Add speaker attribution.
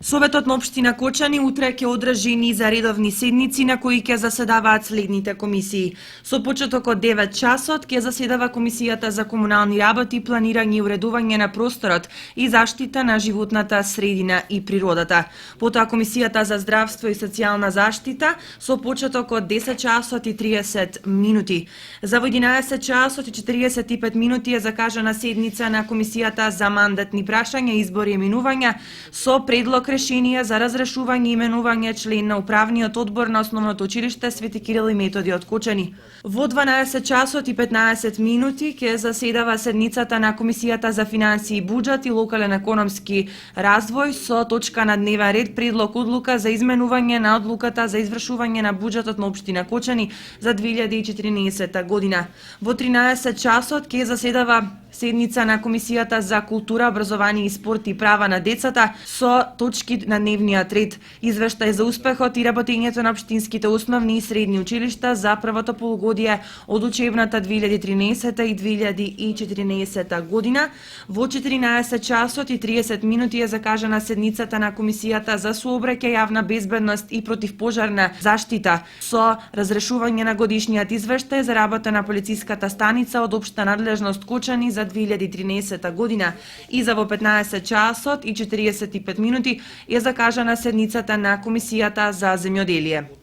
Speaker 1: Советот на општина Кочани утре ќе одржи низ за редовни седници на кои ќе заседаваат следните комисии. Со почеток од 9 часот ќе заседава Комисијата за комунални работи, планирање и уредување на просторот и заштита на животната средина и природата. Потоа Комисијата за здравство и социјална заштита со почеток од 10 часот и 30 минути. За 11 часот и 45 минути е закажана седница на Комисијата за мандатни прашања, избори и именувања со предлог решение за разрешување и именување член на управниот одбор на Основното училиште Свети Кирил и Методи од Кочани. Во 12 часот и 15 минути ќе заседава седницата на Комисијата за финансии и буџет и локален економски развој со точка на дневен ред предлог одлука за изменување на одлуката за извршување на буџетот на општина Кочани за 2014 година. Во 13 часот ќе заседава седница на Комисијата за култура, образование и спорт и права на децата со точки на дневниот ред, извештај за успехот и работењето на општинските основни и средни училишта за првото полугодие од учебната 2013 и 2014 година. Во 14 часот и 30 минути е закажана седницата на Комисијата за сообраќај, јавна безбедност и противпожарна заштита со разрешување на годишниот извештај за работа на полициската станица од општа надлежност Кочани за 2013 година и за во 15 часот и 45 минути е закажана седницата на Комисијата за земјоделие.